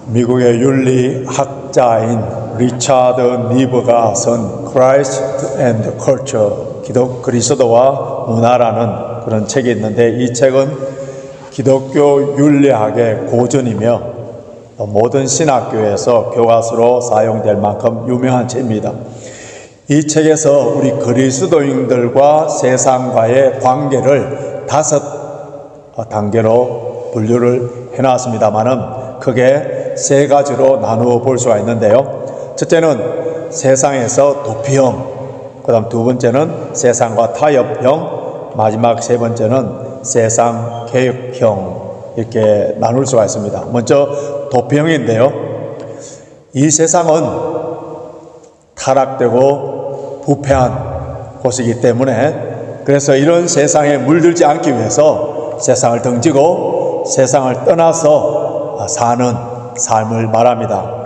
미국의 윤리학자인 리차드 니브가 쓴 Christ and Culture, 그리스도와 문화라는 그런 책이 있는데, 이 책은 기독교 윤리학의 고전이며 모든 신학교에서 교과서로 사용될 만큼 유명한 책입니다. 이 책에서 우리 그리스도인들과 세상과의 관계를 5 단계로 분류를 해놨습니다만은 크게 3가지로 나누어 볼 수가 있는데요. 첫째는 세상에서 도피형, 그 다음 2번째는 세상과 타협형, 마지막 3번째는 세상 개혁형, 이렇게 나눌 수가 있습니다. 먼저 도피형인데요. 이 세상은 타락되고 부패한 곳이기 때문에, 그래서 이런 세상에 물들지 않기 위해서 세상을 등지고 세상을 떠나서 사는 삶을 말합니다.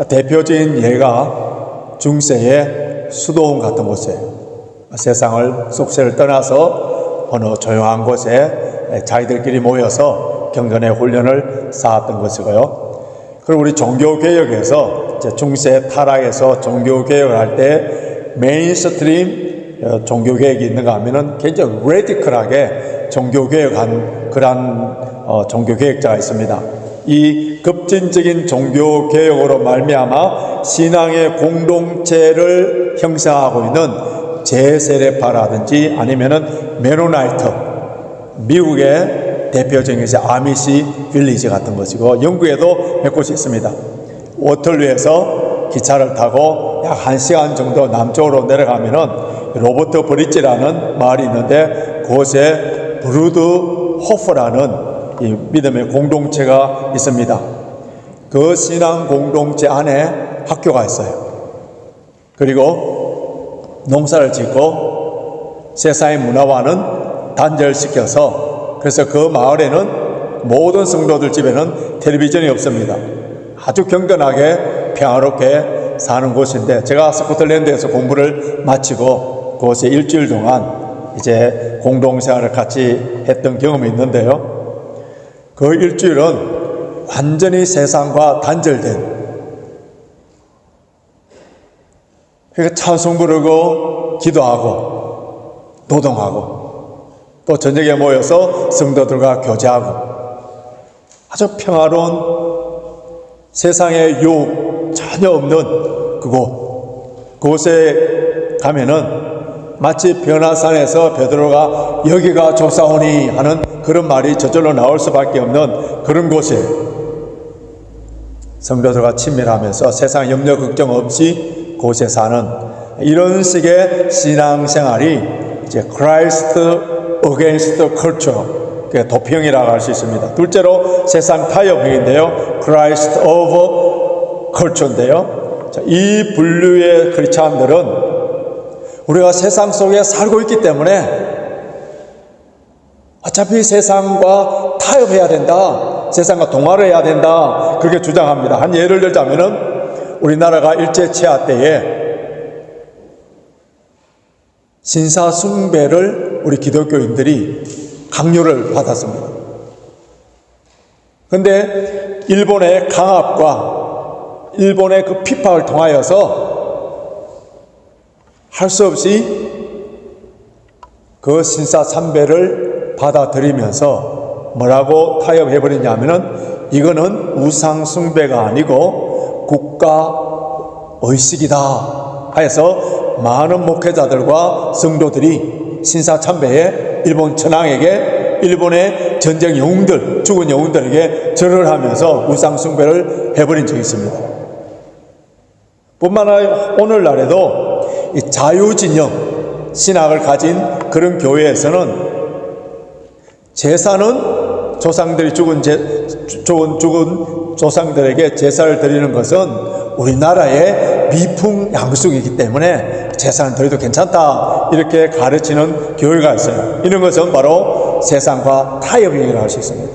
대표적인 예가 중세의 수도원 같은 곳이에요. 세상을 속세를 떠나서 어느 조용한 곳에 자기들끼리 모여서 경건의 훈련을 쌓았던 것이고요. 그리고 우리 종교개혁에서 이제 중세 타락에서 종교개혁을 할 때 메인스트림 종교개혁이 있는가 하면은 굉장히 레디컬하게 종교개혁한 그러한 종교개혁자가 있습니다. 이 급진적인 종교개혁으로 말미암아 신앙의 공동체를 형성하고 있는 제세례파라든지 아니면은 메노나이트, 미국의 대표적인 아미시 빌리지 같은 것이고, 영국에도 몇 곳이 있습니다. 워털루에서 기차를 타고 약 1시간 정도 남쪽으로 내려가면은 로버트 브릿지라는 마을이 있는데, 그곳에 브루드 호프라는 이 믿음의 공동체가 있습니다. 그 신앙 공동체 안에 학교가 있어요. 그리고 농사를 짓고 세상의 문화와는 단절시켜서, 그래서 그 마을에는 모든 성도들 집에는 텔레비전이 없습니다. 아주 경건하게 평화롭게 사는 곳인데, 제가 스코틀랜드에서 공부를 마치고 그곳에 일주일 동안 이제 공동생활을 같이 했던 경험이 있는데요. 그 일주일은 완전히 세상과 단절된, 그러니까 찬송 부르고 기도하고 노동하고 또 저녁에 모여서 성도들과 교제하고 아주 평화로운, 세상에 유혹 전혀 없는 그곳에 가면은 마치 변화산에서 베드로가 여기가 조사오니 하는 그런 말이 저절로 나올 수밖에 없는 그런 곳이에요. 성도들과 친밀하면서 세상 염려 걱정 없이 그곳에 사는 이런 식의 신앙생활이 이제 Christ against culture, 도피형이라고 할 수 있습니다. 둘째로 세상 타협형인데요, Christ of culture인데요. 이 분류의 크리스찬들은 우리가 세상 속에 살고 있기 때문에 어차피 세상과 타협해야 된다, 세상과 동화를 해야 된다, 그렇게 주장합니다. 한 예를 들자면은 우리나라가 일제치하 때에 신사숭배를 우리 기독교인들이 강요를 받았습니다. 그런데 일본의 강압과 일본의 그 핍박을 통하여서 할 수 없이 그 신사참배를 받아들이면서 뭐라고 타협해버리냐면은 이거는 우상숭배가 아니고 국가의식이다 해서 많은 목회자들과 성도들이 신사참배에 일본 천황에게, 일본의 전쟁 영웅들, 죽은 영웅들에게 절을 하면서 우상숭배를 해버린 적이 있습니다. 뿐만 아니라 오늘날에도 이 자유진영 신학을 가진 그런 교회에서는 제사는 조상들이 죽은 조상들에게 제사를 드리는 것은 우리나라의 미풍양속이기 때문에 제사는 드려도 괜찮다, 이렇게 가르치는 교회가 있어요. 이런 것은 바로 세상과 타협형이라고 할 수 있습니다.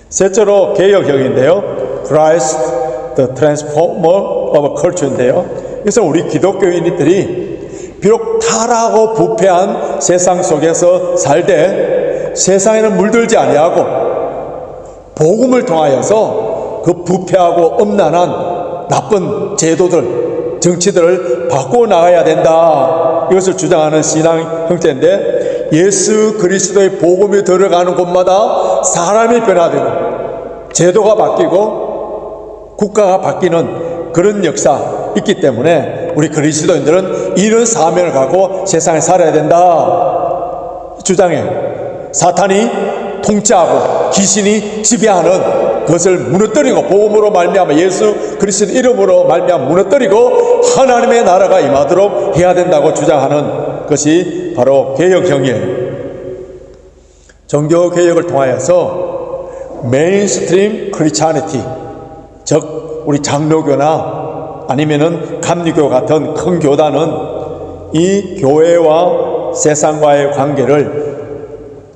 셋째로 개혁형인데요, Christ the Transformer of Culture인데요, 그래서 우리 기독교인들이 비록 타락하고 부패한 세상 속에서 살되 세상에는 물들지 아니하고 복음을 통하여서 그 부패하고 엄난한 나쁜 제도들, 정치들을 바꿔 나가야 된다. 이것을 주장하는 신앙 형태인데, 예수 그리스도의 복음이 들어가는 곳마다 사람이 변화되고 제도가 바뀌고 국가가 바뀌는 그런 역사 있기 때문에 우리 그리스도인들은 이런 사명을 갖고 세상에 살아야 된다 주장해. 사탄이 통치하고 귀신이 지배하는 그것을 무너뜨리고, 복음으로 말미암아 예수 그리스도 이름으로 말미암아 무너뜨리고 하나님의 나라가 임하도록 해야 된다고 주장하는 것이 바로 개혁형이에요. 종교개혁을 통하여서 메인스트림 크리스찬리티, 즉 우리 장로교나 아니면은 감리교 같은 큰 교단은 이 교회와 세상과의 관계를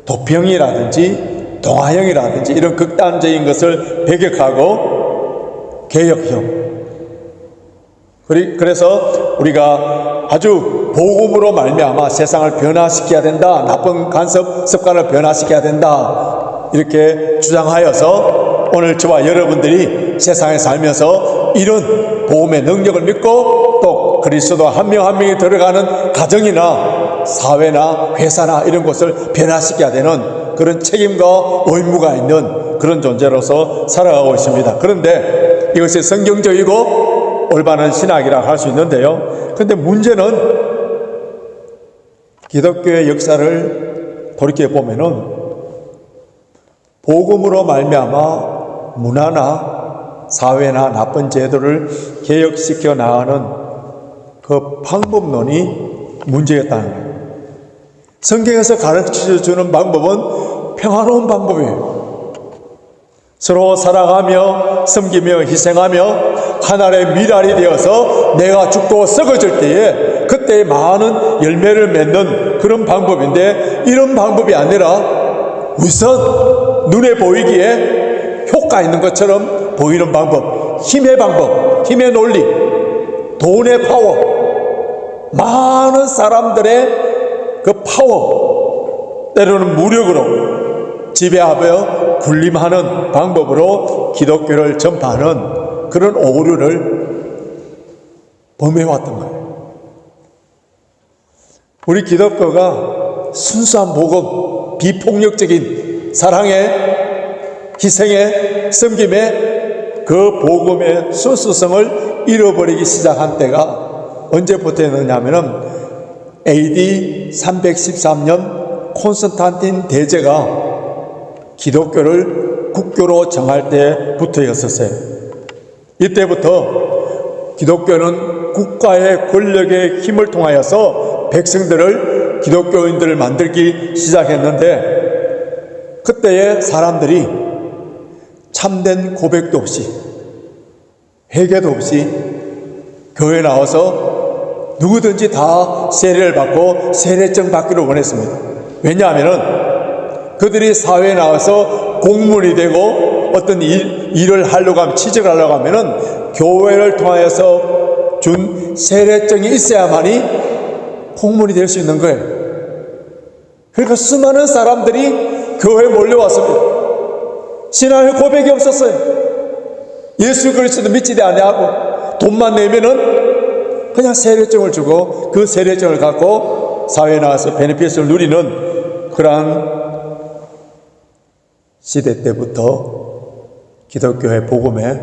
도평이라든지 동아형이라든지 이런 극단적인 것을 배격하고 개혁형, 그래서 우리가 아주 복음으로 말미암아 세상을 변화시켜야 된다, 나쁜 간섭 습관을 변화시켜야 된다, 이렇게 주장하여서 오늘 저와 여러분들이 세상에 살면서 이런 복음의 능력을 믿고 또 그리스도 한 명 한 명이 들어가는 가정이나 사회나 회사나 이런 곳을 변화시켜야 되는 그런 책임과 의무가 있는 그런 존재로서 살아가고 있습니다. 그런데 이것이 성경적이고 올바른 신학이라 할 수 있는데요, 그런데 문제는 기독교의 역사를 돌이켜 보면은 복음으로 말미암아 문화나 사회나 나쁜 제도를 개혁시켜 나가는 그 방법론이 문제였다는 거예요. 성경에서 가르쳐주는 방법은 평화로운 방법이에요. 서로 사랑하며 섬기며 희생하며 하나의 미랄이 되어서 내가 죽고 썩어질 때에 그때 많은 열매를 맺는 그런 방법인데, 이런 방법이 아니라 우선 눈에 보이기에 효과 있는 것처럼 보이는 방법, 힘의 방법, 힘의 논리, 돈의 파워, 많은 사람들의 그 파워, 때로는 무력으로 지배하며 군림하는 방법으로 기독교를 전파하는 그런 오류를 범해왔던 거예요. 우리 기독교가 순수한 복음, 비폭력적인 사랑의, 희생의, 섬김의 그 복음의 순수성을 잃어버리기 시작한 때가 언제부터였느냐면은 AD 313년 콘스탄틴 대제가 기독교를 국교로 정할 때부터였었어요. 이때부터 기독교는 국가의 권력의 힘을 통하여서 백성들을, 기독교인들을 만들기 시작했는데, 그때의 사람들이 참된 고백도 없이 회개도 없이 교회에 나와서 누구든지 다 세례를 받고 세례증 받기를 원했습니다. 왜냐하면 그들이 사회에 나와서 공무원이 되고 어떤 일을 하려고 하면, 취직을 하려고 하면은 교회를 통하여서 준 세례증이 있어야만이 공무원이 될 수 있는 거예요. 그러니까 수많은 사람들이 교회에 몰려왔습니다. 신앙의 고백이 없었어요. 예수 그리스도 믿지 아니하고 돈만 내면은 그냥 세례증을 주고 그 세례증을 갖고 사회에 나와서 베네핏을 누리는 그러한 시대 때부터 기독교의 복음의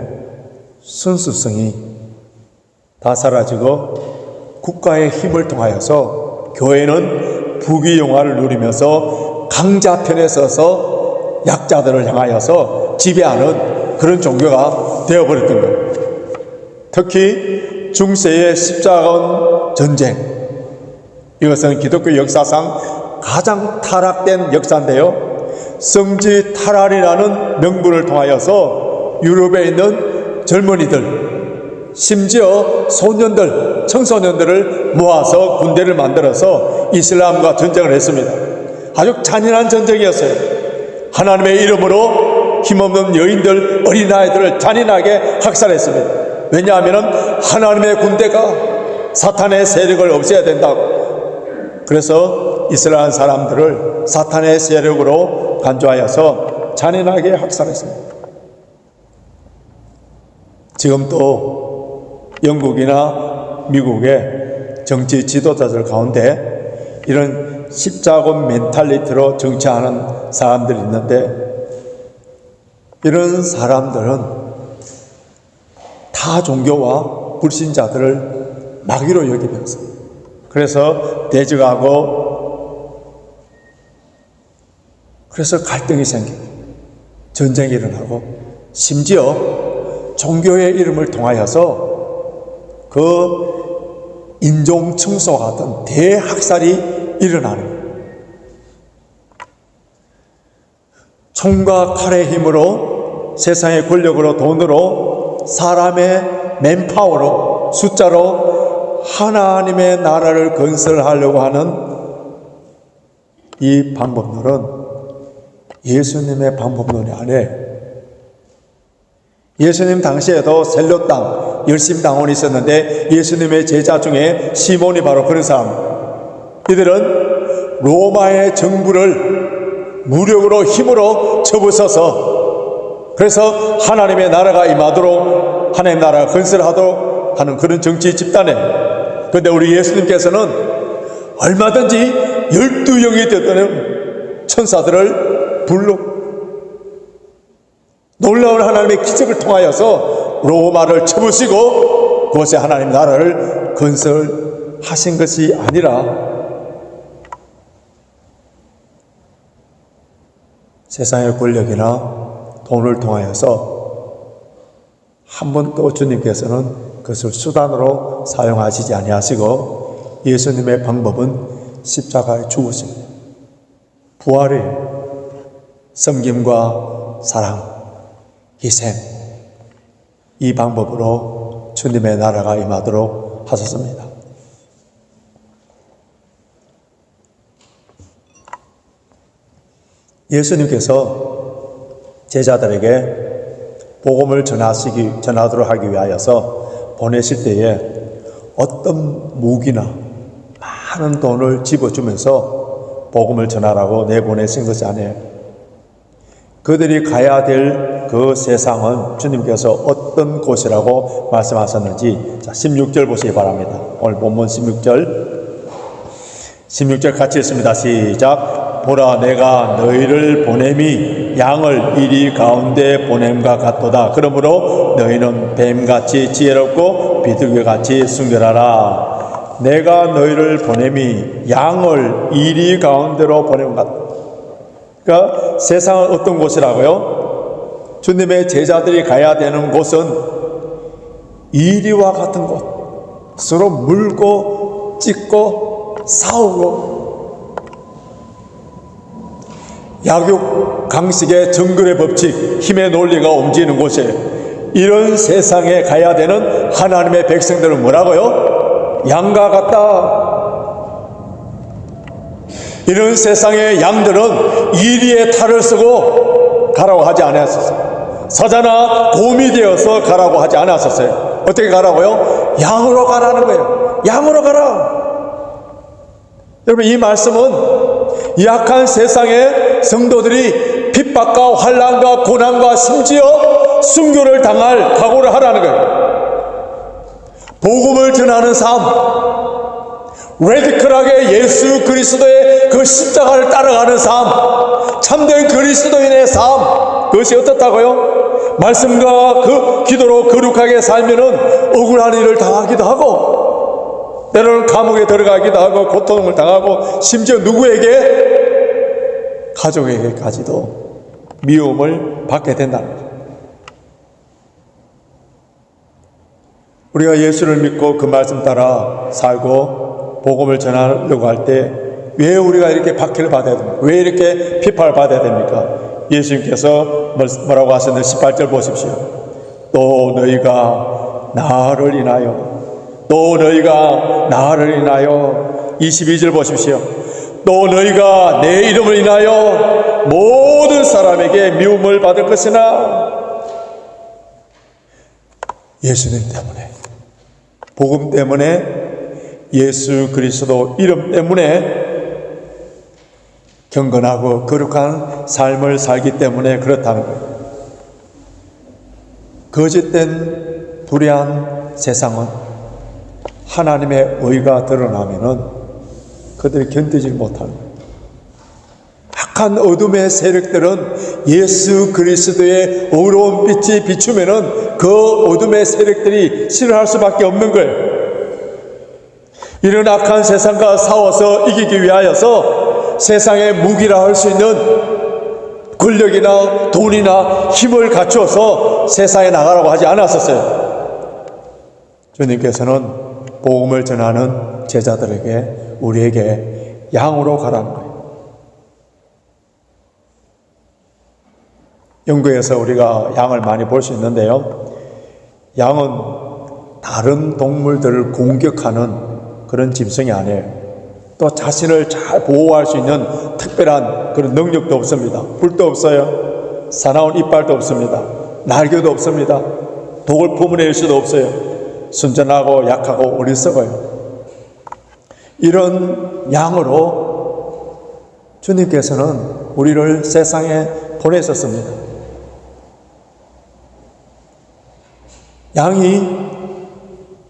순수성이 다 사라지고 국가의 힘을 통하여서 교회는 부귀영화를 누리면서 강자편에 서서 약자들을 향하여서 지배하는 그런 종교가 되어버렸던 거예요. 특히 중세의 십자군 전쟁, 이것은 기독교 역사상 가장 타락된 역사인데요, 성지 탈환이라는 명분을 통하여서 유럽에 있는 젊은이들, 심지어 소년들, 청소년들을 모아서 군대를 만들어서 이슬람과 전쟁을 했습니다. 아주 잔인한 전쟁이었어요. 하나님의 이름으로 힘없는 여인들, 어린아이들을 잔인하게 학살했습니다. 왜냐하면 하나님의 군대가 사탄의 세력을 없애야 된다고. 그래서 이스라엘 사람들을 사탄의 세력으로 간주하여서 잔인하게 학살했습니다. 지금 또 영국이나 미국의 정치 지도자들 가운데 이런 십자군 멘탈리티로 정치하는 사람들이 있는데, 이런 사람들은 타 종교와 불신자들을 마귀로 여기면서, 그래서 대적하고, 그래서 갈등이 생기고 전쟁이 일어나고, 심지어 종교의 이름을 통하여서 그 인종청소 같은 대학살이 일어나는 거예요. 총과 칼의 힘으로, 세상의 권력으로, 돈으로, 사람의 맨파워로, 숫자로 하나님의 나라를 건설하려고 하는 이 방법론은 예수님의 방법론이 아니에요. 예수님 당시에도 셀롯당, 열심당원이 있었는데 예수님의 제자 중에 시몬이 바로 그런 사람. 이들은 로마의 정부를 무력으로 힘으로 쳐부숴서, 그래서 하나님의 나라가 임하도록, 하나님의 나라가 건설하도록 하는 그런 정치 집단이에요. 그런데 우리 예수님께서는 얼마든지 12영이 되던 천사들을 불러 놀라운 하나님의 기적을 통하여서 로마를 쳐부시고 그것에 하나님 나라를 건설하신 것이 아니라 세상의 권력이나 돈을 통하여서 한 번도 주님께서는 그것을 수단으로 사용하시지 아니하시고, 예수님의 방법은 십자가의 죽으심, 부활이, 섬김과 사랑, 희생, 이 방법으로 주님의 나라가 임하도록 하셨습니다. 예수님께서 제자들에게 복음을 전하도록 하기 위하여서 보내실 때에 어떤 무기나 많은 돈을 집어주면서 복음을 전하라고 내보내신 것이 아니에요. 그들이 가야 될 그 세상은 주님께서 어떤 곳이라고 말씀하셨는지, 자, 16절 보시기 바랍니다. 오늘 본문 16절 같이 읽습니다. 시작. 보라, 내가 너희를 보냄이 양을 이리 가운데 보냄과 같도다. 그러므로 너희는 뱀같이 지혜롭고 비둘기같이 순결하라. 내가 너희를 보냄이 양을 이리 가운데로 보냄 것 같다. 그러니까 세상은 어떤 곳이라고요? 주님의 제자들이 가야 되는 곳은 이리와 같은 곳, 서로 물고 찢고 싸우고, 약육 강식의 정글의 법칙, 힘의 논리가 움직이는 곳에, 이런 세상에 가야 되는 하나님의 백성들은 뭐라고요? 양과 같다. 이런 세상의 양들은 이리의 탈을 쓰고 가라고 하지 않았었어요. 사자나 곰이 되어서 가라고 하지 않았었어요. 어떻게 가라고요? 양으로 가라는 거예요. 양으로 가라. 여러분, 이 말씀은 약한 세상의 성도들이 핍박과 환난과 고난과 심지어 순교를 당할 각오를 하라는 거예요. 복음을 전하는 삶, 레디컬하게 예수 그리스도의 그 십자가를 따라가는 삶, 참된 그리스도인의 삶, 그것이 어떻다고요? 말씀과 그 기도로 거룩하게 살면은 억울한 일을 당하기도 하고, 때로는 감옥에 들어가기도 하고, 고통을 당하고, 심지어 누구에게? 가족에게까지도 미움을 받게 된다는 거예요. 우리가 예수를 믿고 그 말씀 따라 살고 복음을 전하려고 할 때 왜 우리가 이렇게 박해를 받아야 됩니까? 왜 이렇게 비판을 받아야 됩니까? 예수님께서 뭐라고 하셨는지 18절 보십시오. 또 너희가 나를 인하여, 또 너희가 나를 인하여, 22절 보십시오. 또 너희가 내 이름을 인하여 모든 사람에게 미움을 받을 것이나. 예수님 때문에, 복음 때문에, 예수 그리스도 이름 때문에 경건하고 거룩한 삶을 살기 때문에 그렇다는 거예요. 거짓된 불의한 세상은 하나님의 의가 드러나면은 그들이 견디지 못하는 거예요. 악한 어둠의 세력들은 예수 그리스도의 의로운 빛이 비추면은 그 어둠의 세력들이 싫어할 수밖에 없는 거예요. 이런 악한 세상과 싸워서 이기기 위하여서 세상의 무기라 할 수 있는 권력이나 돈이나 힘을 갖추어서 세상에 나가라고 하지 않았었어요. 주님께서는 복음을 전하는 제자들에게, 우리에게 양으로 가라는 거예요. 영국에서 우리가 양을 많이 볼 수 있는데요, 양은 다른 동물들을 공격하는 그런 짐승이 아니에요. 또 자신을 잘 보호할 수 있는 특별한 그런 능력도 없습니다. 뿔도 없어요. 사나운 이빨도 없습니다. 날개도 없습니다. 독을 품어낼 수도 없어요. 순전하고 약하고 어리석어요. 이런 양으로 주님께서는 우리를 세상에 보내셨습니다. 양이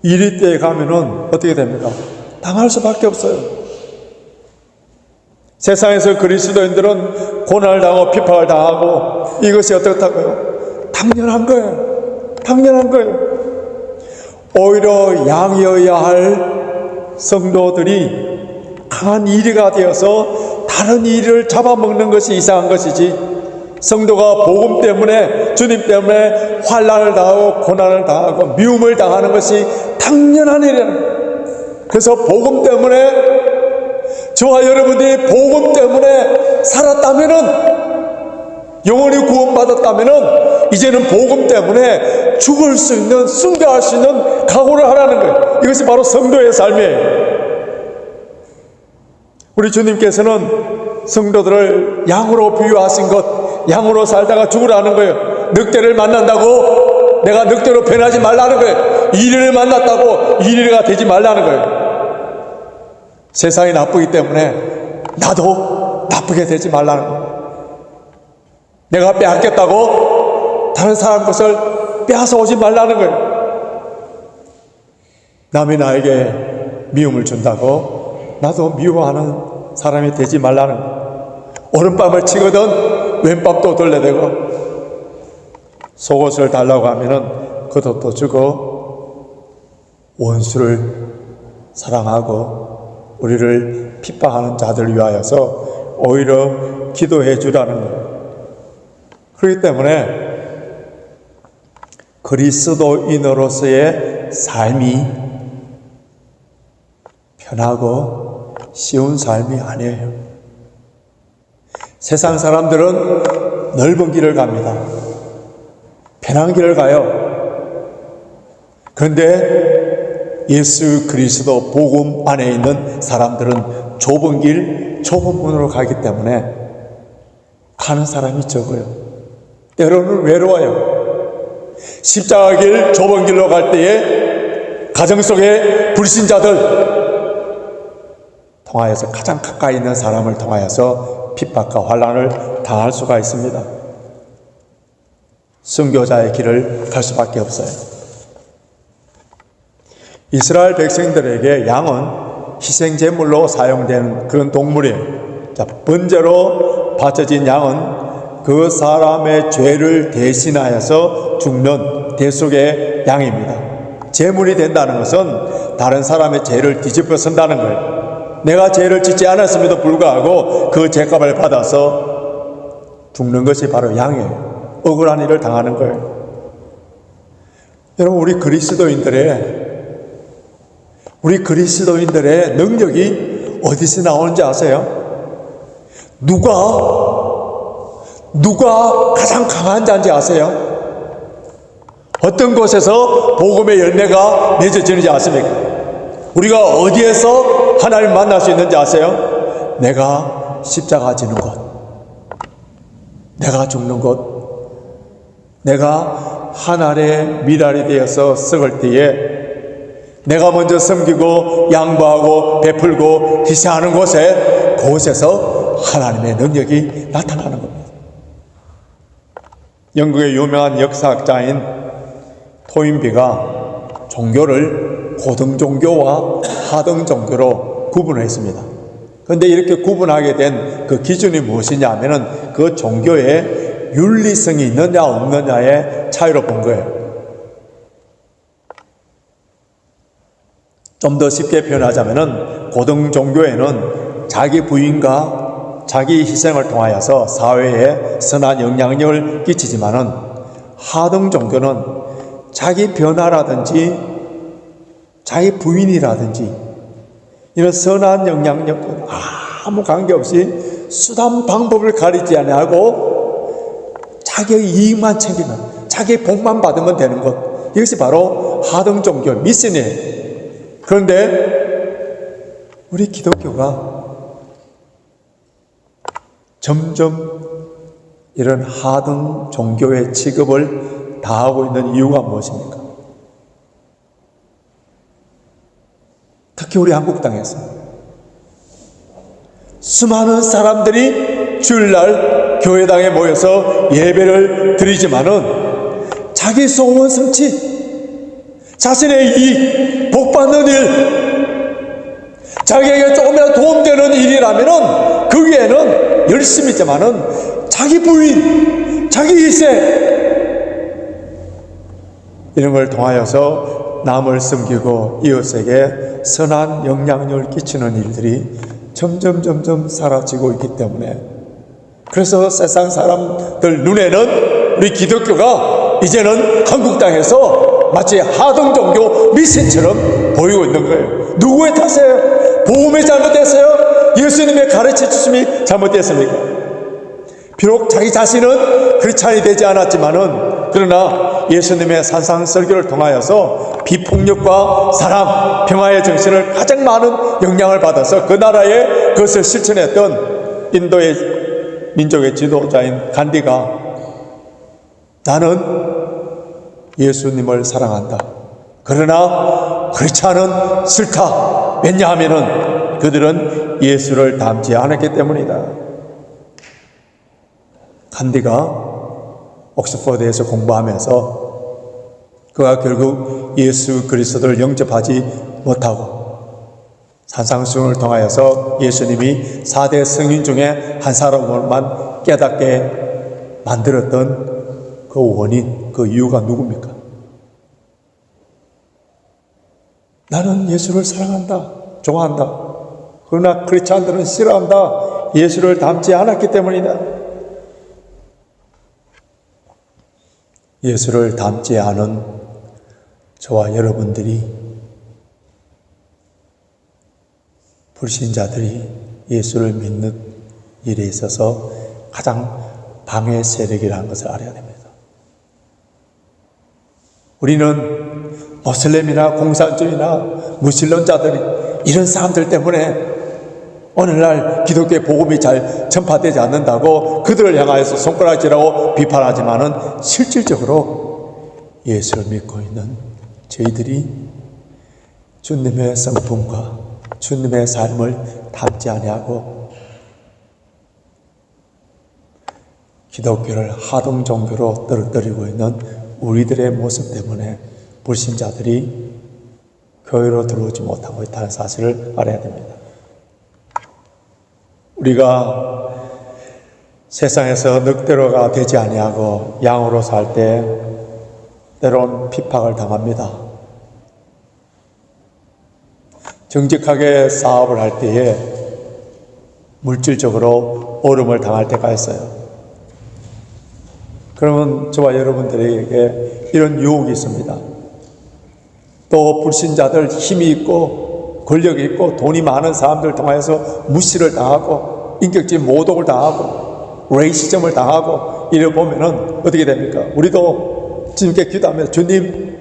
이리 때에 가면은 어떻게 됩니까? 당할 수밖에 없어요. 세상에서 그리스도인들은 고난을 당하고 비판을 당하고 이것이 어떻다고요? 당연한 거예요. 당연한 거예요. 오히려 양이어야 할 성도들이 강한 이리가 되어서 다른 이리를 잡아먹는 것이 이상한 것이지, 성도가 복음 때문에, 주님 때문에 환난을 당하고 고난을 당하고 미움을 당하는 것이 당연한 일이에요. 그래서 복음 때문에, 저와 여러분들이 복음 때문에 살았다면은, 영원히 구원받았다면은, 이제는 복음 때문에 죽을 수 있는, 순교할 수 있는 각오를 하라는 거예요. 이것이 바로 성도의 삶이에요. 우리 주님께서는 성도들을 양으로 비유하신 것, 양으로 살다가 죽으라는 거예요. 늑대를 만난다고 내가 늑대로 변하지 말라는 거예요. 이리를 만났다고 이리가 되지 말라는 거예요. 세상이 나쁘기 때문에 나도 나쁘게 되지 말라는 거예요. 내가 빼앗겼다고 다른 사람 것을 빼앗아 오지 말라는 거예요. 남이 나에게 미움을 준다고 나도 미워하는 사람이 되지 말라는 거예요. 오른밤을 치거든 왼밤도 돌려대고, 속옷을 달라고 하면은 겉옷도 주고, 원수를 사랑하고 우리를 핍박하는 자들을 위하여서 오히려 기도해 주라는 거예요. 그렇기 때문에 그리스도인으로서의 삶이 편하고 쉬운 삶이 아니에요. 세상 사람들은 넓은 길을 갑니다. 편한 길을 가요. 그런데 예수 그리스도 복음 안에 있는 사람들은 좁은 길, 좁은 문으로 가기 때문에 가는 사람이 적어요. 때로는 외로워요. 십자가 길, 좁은 길로 갈 때에 가정 속에 불신자들 통하여서 가장 가까이 있는 사람을 통하여서 핍박과 환난을 당할 수가 있습니다. 순교자의 길을 갈 수밖에 없어요. 이스라엘 백성들에게 양은 희생제물로 사용된 그런 동물이에요. 자, 번제로 바쳐진 양은 그 사람의 죄를 대신하여서 죽는 대속의 양입니다. 제물이 된다는 것은 다른 사람의 죄를 뒤집어 쓴다는 거예요. 내가 죄를 짓지 않았음에도 불구하고 그 죄값을 받아서 죽는 것이 바로 양이에요. 억울한 일을 당하는 거예요. 여러분, 우리 그리스도인들의 능력이 어디서 나오는지 아세요? 누가 가장 강한 자인지 아세요? 어떤 곳에서 복음의 열매가 맺어지는지 아십니까? 우리가 어디에서 하나님을 만날 수 있는지 아세요? 내가 십자가 지는 곳, 내가 죽는 곳, 내가 하늘의 미랄이 되어서 썩을 때에 내가 먼저 섬기고 양보하고 베풀고 희생하는 그곳에서 하나님의 능력이 나타나는 겁니다. 영국의 유명한 역사학자인 토인비가 종교를 고등 종교와 하등 종교로 구분했습니다. 그런데 이렇게 구분하게 된 그 기준이 무엇이냐 하면은 그 종교에 윤리성이 있느냐 없느냐의 차이로 본 거예요. 좀 더 쉽게 표현하자면은 고등 종교에는 자기 부인과 자기 희생을 통하여서 사회에 선한 영향력을 끼치지만은 하등 종교는 자기 변화라든지 자기 부인이라든지 이런 선한 영향력과 아무 관계없이 수단 방법을 가리지 아니하고 자기의 이익만 챙기면 자기 복만 받으면 되는 것, 이것이 바로 하등 종교 미신이에요. 그런데 우리 기독교가 점점 이런 하등 종교의 취급을 다하고 있는 이유가 무엇입니까? 특히 우리 한국 땅에서 수많은 사람들이 주일날 교회당에 모여서 예배를 드리지만은 자기 소원 성취, 자신의 이익, 복받는 일, 자기에게 조금이라도 도움되는 일이라면은 거기에는 열심히 있지만은 자기 부인, 자기 희생 이런 걸 통하여서 남을 섬기고 이웃에게 선한 영향력을 끼치는 일들이 점점 사라지고 있기 때문에, 그래서 세상 사람들 눈에는 우리 기독교가 이제는 한국 땅에서 마치 하등 종교 미신처럼 보이고 있는 거예요. 누구의 탓이에요? 복음이 잘못됐어요? 예수님의 가르쳐 주심이 잘못됐습니까? 비록 자기 자신은 크리스찬이 되지 않았지만은, 그러나 예수님의 산상설교를 통하여서 비폭력과 사랑, 평화의 정신을 가장 많은 영향을 받아서 그 나라에 그것을 실천했던 인도의 민족의 지도자인 간디가 나는 예수님을 사랑한다, 그러나 크리스찬은 싫다. 왜냐하면은 그들은 예수를 닮지 않았기 때문이다. 간디가 옥스퍼드에서 공부하면서 그가 결국 예수 그리스도를 영접하지 못하고 산상수훈을 통하여서 예수님이 4대 성인 중에 한 사람만 깨닫게 만들었던 그 원인, 그 이유가 누굽니까? 나는 예수를 사랑한다, 좋아한다. 그러나 크리스찬들은 싫어한다. 예수를 닮지 않았기 때문이다. 예수를 닮지 않은 저와 여러분들이, 불신자들이 예수를 믿는 일에 있어서 가장 방해 세력이라는 것을 알아야 됩니다. 우리는 모슬렘이나 공산주의나 무신론자들이 이런 사람들 때문에 오늘날 기독교의 복음이 잘 전파되지 않는다고 그들을 향하여서 손가락질하고 비판하지만은 실질적으로 예수를 믿고 있는 저희들이 주님의 성품과 주님의 삶을 닮지 아니하고 기독교를 하등 종교로 떨어뜨리고 있는 우리들의 모습 때문에 불신자들이 교회로 들어오지 못하고 있다는 사실을 알아야 됩니다. 우리가 세상에서 늑대로가 되지 아니하고 양으로 살 때 때론 핍박을 당합니다. 정직하게 사업을 할 때에 물질적으로 어려움을 당할 때가 있어요. 그러면 저와 여러분들에게 이런 유혹이 있습니다. 또 불신자들, 힘이 있고 권력이 있고 돈이 많은 사람들 통해서 무시를 당하고 인격적인 모독을 당하고 레이시즘을 당하고 이래 보면은 어떻게 됩니까? 우리도 주님께 기도하면서 주님,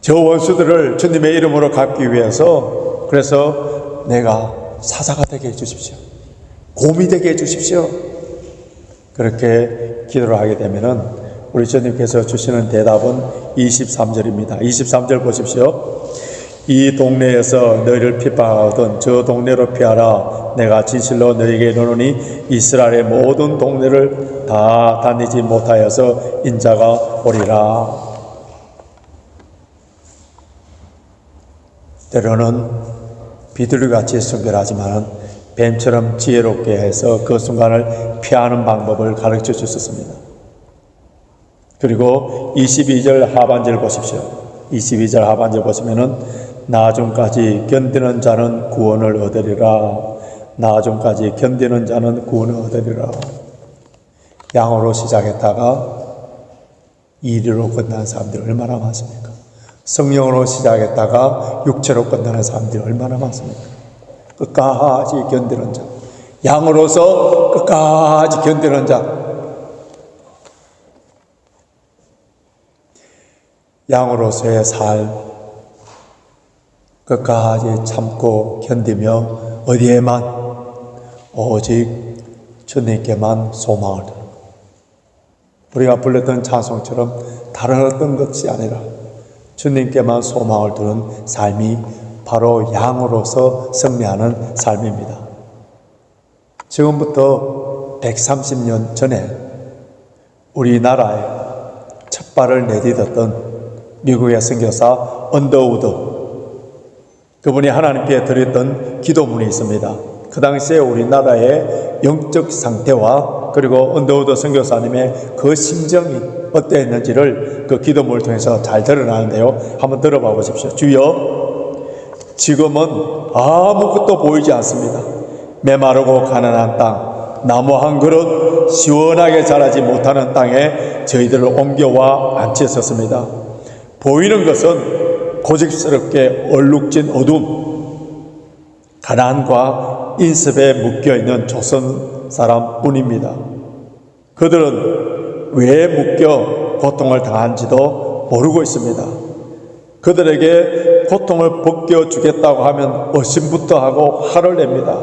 저 원수들을 주님의 이름으로 갚기 위해서 그래서 내가 사자가 되게 해주십시오. 곰이 되게 해주십시오. 그렇게 기도를 하게 되면은 우리 주님께서 주시는 대답은 23절입니다. 23절 보십시오. 이 동네에서 너희를 핍박하던 저 동네로 피하라. 내가 진실로 너희에게 이르노니 이스라엘의 모든 동네를 다 다니지 못하여서 인자가 오리라. 때로는 비둘기같이 순결하지만 뱀처럼 지혜롭게 해서 그 순간을 피하는 방법을 가르쳐 주셨습니다. 그리고 22절 하반절 보십시오. 22절 하반절 보시면은 나중까지 견디는 자는 구원을 얻으리라. 나중까지 견디는 자는 구원을 얻으리라. 양으로 시작했다가 이리로 끝나는 사람들이 얼마나 많습니까? 성령으로 시작했다가 육체로 끝나는 사람들이 얼마나 많습니까? 끝까지 견디는 자, 양으로서 끝까지 견디는 자, 양으로서의 삶 끝까지 참고 견디며 어디에만 오직 주님께만 소망을 두는 것. 우리가 불렀던 찬송처럼 다른 어떤 것이 아니라 주님께만 소망을 두는 삶이 바로 양으로서 승리하는 삶입니다. 지금부터 130년 전에 우리나라에 첫 발을 내딛었던 미국의 선교사 언더우드, 그분이 하나님께 드렸던 기도문이 있습니다. 그 당시에 우리나라의 영적 상태와 그리고 언더우드 선교사님의 그 심정이 어떠했는지를 그 기도문을 통해서 잘 드러나는데요. 한번 들어봐 보십시오. 주여, 지금은 아무것도 보이지 않습니다. 메마르고 가난한 땅, 나무 한 그릇 시원하게 자라지 못하는 땅에 저희들을 옮겨와 앉혔었습니다. 보이는 것은 고집스럽게 얼룩진 어둠, 가난과 인습에 묶여있는 조선 사람뿐입니다. 그들은 왜 묶여 고통을 당한지도 모르고 있습니다. 그들에게 고통을 벗겨주겠다고 하면 의심부터 하고 화를 냅니다.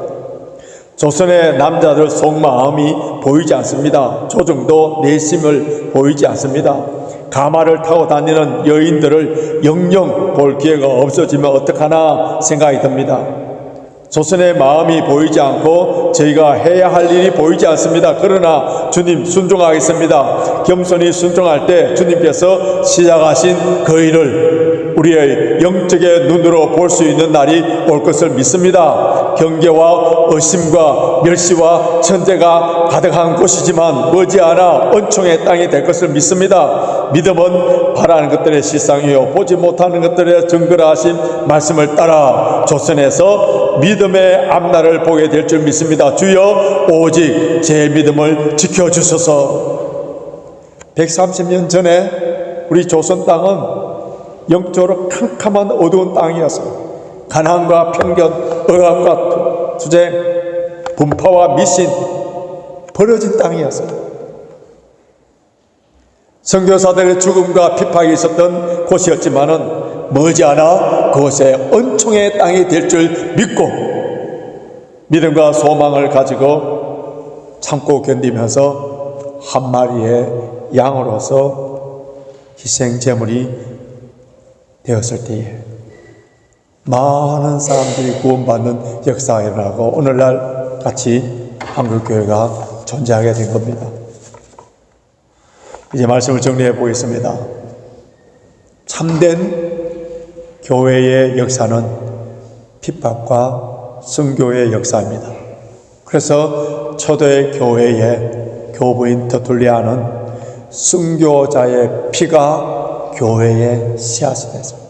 조선의 남자들 속마음이 보이지 않습니다. 조정도 내심을 보이지 않습니다. 가마를 타고 다니는 여인들을 영영 볼 기회가 없어지면 어떡하나 생각이 듭니다. 조선의 마음이 보이지 않고 저희가 해야 할 일이 보이지 않습니다. 그러나 주님 순종하겠습니다. 겸손히 순종할 때 주님께서 시작하신 그 일을 우리의 영적의 눈으로 볼 수 있는 날이 올 것을 믿습니다. 경계와 의심과 멸시와 천대가 가득한 곳이지만 머지않아 은총의 땅이 될 것을 믿습니다. 믿음은 바라는 것들의 실상이요 보지 못하는 것들의 증거라 하신 말씀을 따라 조선에서 믿음의 앞날을 보게 될 줄 믿습니다. 주여, 오직 제 믿음을 지켜주소서. 130년 전에 우리 조선 땅은 영적으로 캄캄한 어두운 땅이었어요. 가난과 편견, 억압과 투쟁, 분파와 미신, 버려진 땅이었어요. 선교사들의 죽음과 핍박이 있었던 곳이었지만은 머지않아 그곳에 은총의 땅이 될 줄 믿고 믿음과 소망을 가지고 참고 견디면서 한 마리의 양으로서 희생 제물이 되었을 때에 많은 사람들이 구원받는 역사가 일어나고 오늘날 같이 한국교회가 존재하게 된 겁니다. 이제 말씀을 정리해 보겠습니다. 참된 교회의 역사는 핍박과 순교의 역사입니다. 그래서 초대 교회의 교부인 터툴리아는 순교자의 피가 교회의 씨앗이 됐습니다.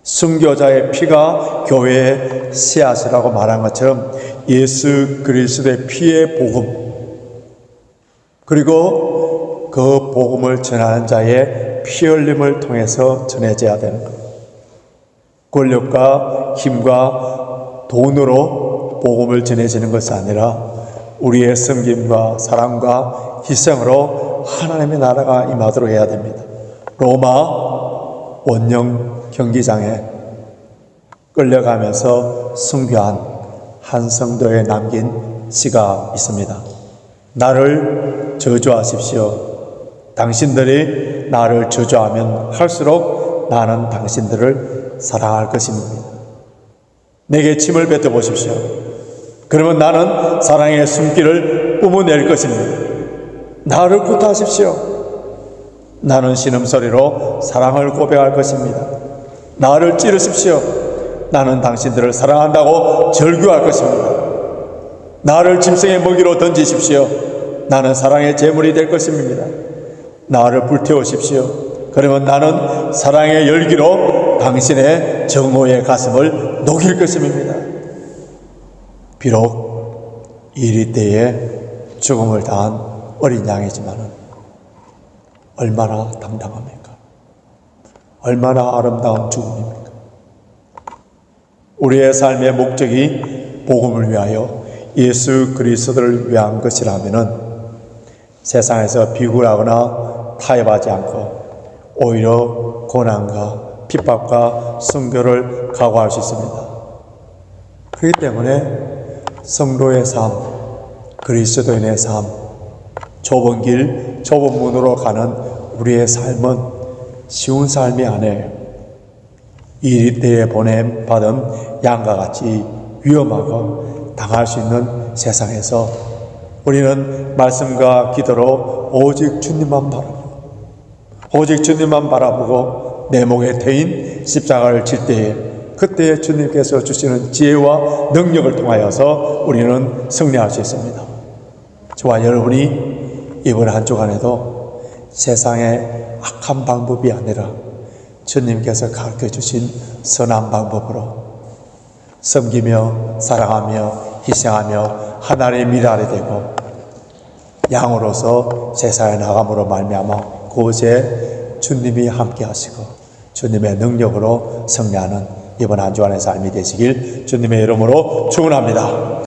순교자의 피가 교회의 씨앗이라고 말한 것처럼 예수 그리스도의 피의 복음, 그리고 그 복음을 전하는 자의 피 흘림을 통해서 전해져야 되는 것. 권력과 힘과 돈으로 복음을 전해지는 것이 아니라 우리의 섬김과 사랑과 희생으로 하나님의 나라가 임하도록 해야 됩니다. 로마 원형 경기장에 끌려가면서 순교한 한 성도에 남긴 시가 있습니다. 나를 저주하십시오. 당신들이 나를 저주하면 할수록 나는 당신들을 사랑할 것입니다. 내게 침을 뱉어 보십시오. 그러면 나는 사랑의 숨길을 뿜어낼 것입니다. 나를 구타하십시오. 나는 신음소리로 사랑을 고백할 것입니다. 나를 찌르십시오. 나는 당신들을 사랑한다고 절규할 것입니다. 나를 짐승의 먹이로 던지십시오. 나는 사랑의 제물이 될 것입니다. 나를 불태우십시오. 그러면 나는 사랑의 열기로 당신의 정오의 가슴을 녹일 것입니다. 비록 이리 때에 죽음을 당한 어린 양이지만은 얼마나 당당합니까? 얼마나 아름다운 죽음입니까? 우리의 삶의 목적이 복음을 위하여 예수 그리스도를 위한 것이라면은 세상에서 비굴하거나 타협하지 않고 오히려 고난과 핍박과 순교를 각오할 수 있습니다. 그렇기 때문에 성도의 삶, 그리스도인의 삶, 좁은 길, 좁은 문으로 가는 우리의 삶은 쉬운 삶이 아니에요. 이 때에 보냄 받은 양과 같이 위험하고 당할 수 있는 세상에서 우리는 말씀과 기도로 오직 주님만 바라보고 오직 주님만 바라보고 내 목에 태인 십자가를 질 때에 그때 주님께서 주시는 지혜와 능력을 통하여서 우리는 승리할 수 있습니다. 저와 여러분이 이번 한 주간에도 세상의 악한 방법이 아니라 주님께서 가르쳐주신 선한 방법으로 섬기며 사랑하며 희생하며 하나님의 미랄이 되고 양으로서 세상에 나감으로 말미암아 그곳에 주님이 함께 하시고 주님의 능력으로 승리하는 이번 한 주간의 삶이 되시길 주님의 이름으로 축원합니다.